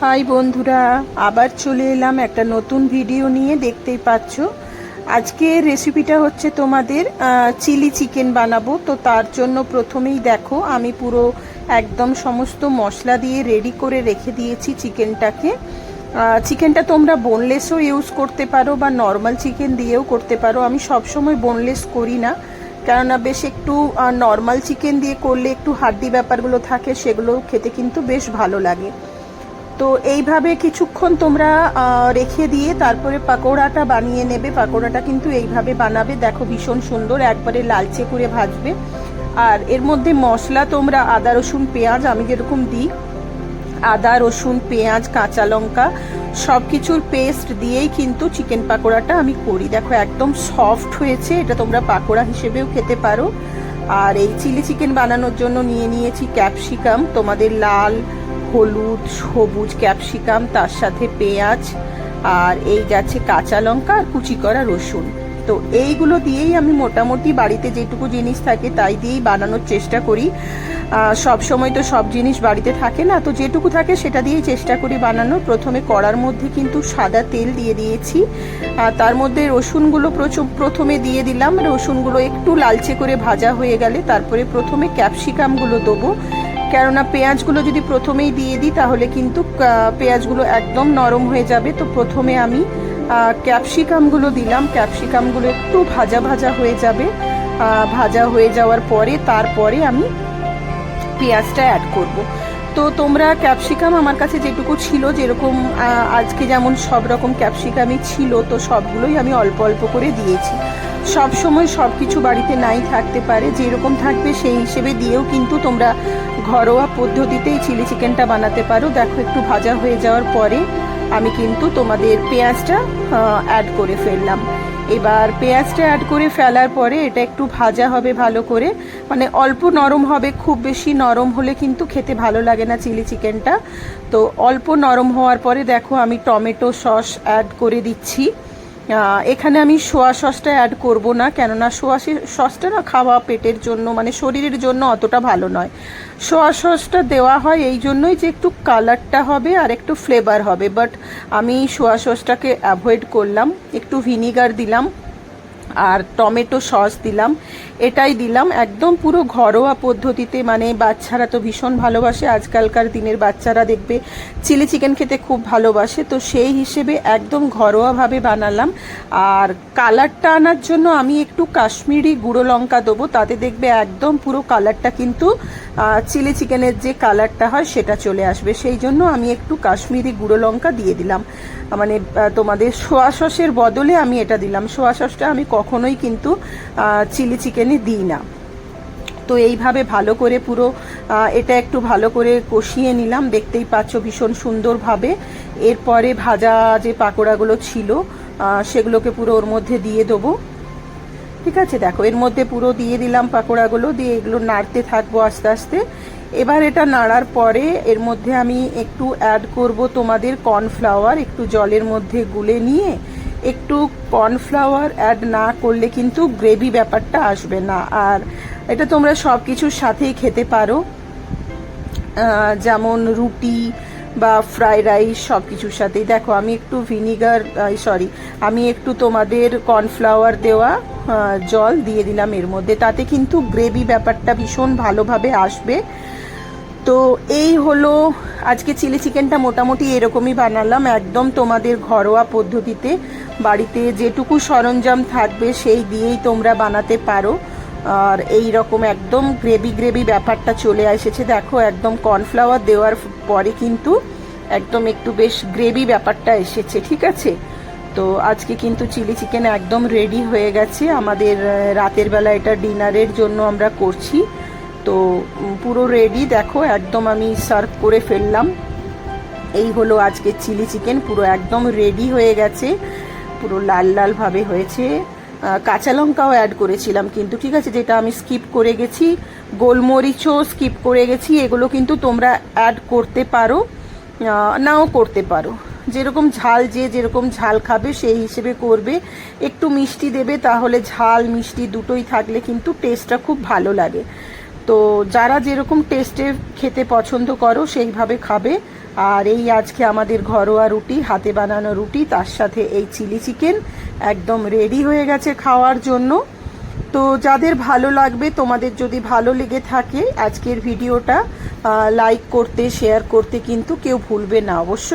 High বন্ধুরা, আবার চলে এলাম একটা নতুন ভিডিও নিয়ে। দেখতেই পাচ্ছ আজকের রেসিপিটা হচ্ছে তোমাদের চিলি চিকেন বানাবো। তো তার জন্য প্রথমেই দেখো আমি পুরো একদম সমস্ত মশলা দিয়ে রেডি করে রেখে দিয়েছি চিকেনটাকে। চিকেনটা তোমরা বোনলেসও ইউজ করতে পারো বা নর্মাল চিকেন দিয়েও করতে পারো। আমি সবসময় বোনলেস করি না, কেননা বেশ একটু নর্মাল চিকেন দিয়ে করলে একটু হাড্ডি ব্যাপারগুলো থাকে, সেগুলো খেতে কিন্তু বেশ ভালো লাগে। তো এইভাবে কিছুক্ষণ তোমরা রেখে দিয়ে তারপরে পাকোড়াটা বানিয়ে নেবে। পাকোড়াটা কিন্তু এইভাবে বানাবে, দেখো ভীষণ সুন্দর, একবারে লালচে করে ভাজবে। আর এর মধ্যে মশলা তোমরা আদা রসুন পেঁয়াজ, আমি যেরকম দিই আদা রসুন পেঁয়াজ কাঁচা লঙ্কা সব কিছুর পেস্ট দিয়েই কিন্তু চিকেন পাকোড়াটা আমি করি। দেখো একদম সফট হয়েছে, এটা তোমরা পাকোড়া হিসেবেও খেতে পারো। আর এই চিলি চিকেন বানানোর জন্য নিয়ে নিয়েছি ক্যাপসিকাম, তোমাদের লাল হলুদ সবুজ ক্যাপসিকাম, তার সাথে পেঁয়াজ, আর এই যাচ্ছে কাঁচা লঙ্কা আর কুচি করা রসুন। তো এইগুলো দিয়েই আমি মোটামুটি বাড়িতে যেটুকু জিনিস থাকে তাই দিয়েই বানানোর চেষ্টা করি। সব সময় তো সব জিনিস বাড়িতে থাকে না, তো যেটুকু থাকে সেটা দিয়েই চেষ্টা করি বানানোর। প্রথমে কড়ার মধ্যে কিন্তু সাদা তেল দিয়ে দিয়েছি, তার মধ্যে রসুনগুলো প্রথমে দিয়ে দিলাম। রসুনগুলো একটু লালচে করে ভাজা হয়ে গেলে তারপরে প্রথমে ক্যাপসিকামগুলো দেবো, কেননা পেঁয়াজগুলো যদি প্রথমেই দিয়ে দিই তাহলে কিন্তু পেঁয়াজগুলো একদম নরম হয়ে যাবে। তো প্রথমে আমি ক্যাপসিকামগুলো দিলাম, ক্যাপসিকামগুলো একটু ভাজা ভাজা হয়ে যাবে। ভাজা হয়ে যাওয়ার পরে তারপরে আমি পেঁয়াজটা অ্যাড করব। তো তোমরা ক্যাপসিকাম আমার কাছে যেটুকু ছিল, যেরকম আজকে যেমন সব রকম ক্যাপসিকামই ছিল, তো সবগুলোই আমি অল্প অল্প করে দিয়েছি। সব সময় সব কিছু বাড়িতে নাই থাকতে পারে, যেরকম থাকবে সেই হিসেবে দিয়েও কিন্তু তোমরা ঘরোয়া পদ্ধতিতেই চিলি চিকেনটা বানাতে পারো। দেখো একটু ভাজা হয়ে যাওয়ার পরে আমি কিন্তু তোমাদের পেঁয়াজটা অ্যাড করে ফেললাম। এবার পেঁয়াজটা অ্যাড করে ফেলার পরে এটা একটু ভাজা হবে ভালো করে, মানে অল্প নরম হবে, খুব বেশি নরম হলে কিন্তু খেতে ভালো লাগে না চিলি চিকেনটা। তো অল্প নরম হওয়ার পরে দেখো আমি টমেটো সস অ্যাড করে দিচ্ছি। এখানে আমি সোয়া সসটা অ্যাড করব না, কেননা সোয়া সসটা না খাওয়া পেটের জন্য মানে শরীরের জন্য অতটা ভালো নয়। সোয়া সসটা দেওয়া হয় এই জন্যই যে একটু কালারটা হবে আর একটু ফ্লেভার হবে, বাট আমি সোয়া সসটাকে অ্যাভয়েড করলাম। একটু ভিনিগার দিলাম আর টমেটো সস দিলাম, এটাই দিলাম একদম পুরো ঘরোয়া পদ্ধতিতে। মানে বাচ্চারা তো ভীষণ ভালোবাসে, আজকালকার দিনের বাচ্চারা দেখবে চিলি চিকেন খেতে খুব ভালোবাসে, তো সেই হিসেবে একদম ঘরোয়াভাবে বানালাম। আর কালারটা আনার জন্য আমি একটু কাশ্মীরি গুঁড়ো লঙ্কা দেবো, তাতে দেখবে একদম পুরো কালারটা কিন্তু চিলি চিকেনের যে কালারটা হয় সেটা চলে আসবে। সেই জন্য আমি একটু কাশ্মীরি গুঁড়ো লঙ্কা দিয়ে দিলাম, মানে তোমাদের সোয়া সসের বদলে আমি এটা দিলাম। সোয়া সসটা আমি কখনোই কিন্তু চিলি চিকেনে দিই না। তো এইভাবে ভালো করে পুরো এটা একটু ভালো করে কষিয়ে নিলাম, দেখতেই পাচ্ছ ভীষণ সুন্দরভাবে। এরপরে ভাজা যে পাকোড়াগুলো ছিল সেগুলোকে পুরো ওর মধ্যে দিয়ে দেবো। ঠিক আছে, দেখো এর মধ্যে পুরো দিয়ে দিলাম পাকোড়াগুলো, দিয়ে এগুলো নাড়তে থাকবো আস্তে আস্তে। এবার এটা নাড়ার পরে এর মধ্যে আমি একটু অ্যাড করব তোমাদের কর্নফ্লাওয়ার, একটু জলের মধ্যে গুলে নিয়ে। একটু কর্নফ্লাওয়ার অ্যাড না করলে কিন্তু গ্রেভি ব্যাপারটা আসবে না। আর এটা তোমরা সব কিছুর সাথেই খেতে পারো, যেমন রুটি বা ফ্রাইড রাইস সব কিছুর সাথেই। দেখো আমি একটু আমি একটু তোমাদের কর্নফ্লাওয়ার দেওয়া জল দিয়ে দিলাম এর মধ্যে, তাতে কিন্তু গ্রেভি ব্যাপারটা ভীষণ ভালোভাবে আসবে। তো এই হলো আজকে চিলি চিকেনটা, মোটামুটি এরকমই বানালাম একদম তোমাদের ঘরোয়া পদ্ধতিতে। বাড়িতে যেটুকু সরঞ্জাম থাকবে সেই দিয়েই তোমরা বানাতে পারো। আর এই রকম একদম গ্রেভি ব্যাপারটা চলে এসেছে, দেখো একদম কর্নফ্লাওয়ার দেওয়ার পরে কিন্তু একদম একটু বেশ গ্রেভি ব্যাপারটা এসেছে। ঠিক আছে, তো আজকে কিন্তু চিলি চিকেন একদম রেডি হয়ে গেছে আমাদের। রাতের বেলা এটা ডিনারের জন্য আমরা করছি, তো পুরো রেডি। দেখো একদম আমি সার্ভ করে ফেললাম। এই হলো আজকে চিলি চিকেন, পুরো একদম রেডি হয়ে গেছে, পুরো লাল লাল ভাবে হয়েছে। কাঁচা লঙ্কাও অ্যাড করেছিলাম কিন্তু, ঠিক আছে, যেটা আমি স্কিপ করে গেছি। গোলমরিচও স্কিপ করে গেছি, এগুলো কিন্তু তোমরা অ্যাড করতে পারো নাও করতে পারো, যেরকম ঝাল যেরকম ঝাল খাবে সেই হিসেবে করবে। একটু মিষ্টি দেবে, তাহলে ঝাল মিষ্টি দুটোই থাকলে কিন্তু টেস্টটা খুব ভালো লাগে। তো যারা যেরকম টেস্টে খেতে পছন্দ করো সেইভাবে খাবে। আর এই আজকে আমাদের ঘরোয়া রুটি, হাতে বানানো রুটি, তার সাথে এই চিলি চিকেন একদম রেডি হয়ে গেছে খাওয়ার জন্য। তো যাদের ভালো লাগবে, তোমাদের যদি ভালো লেগে থাকে আজকের ভিডিওটা, লাইক করতে, শেয়ার করতে কিন্তু কেউ ভুলবে না অবশ্যই।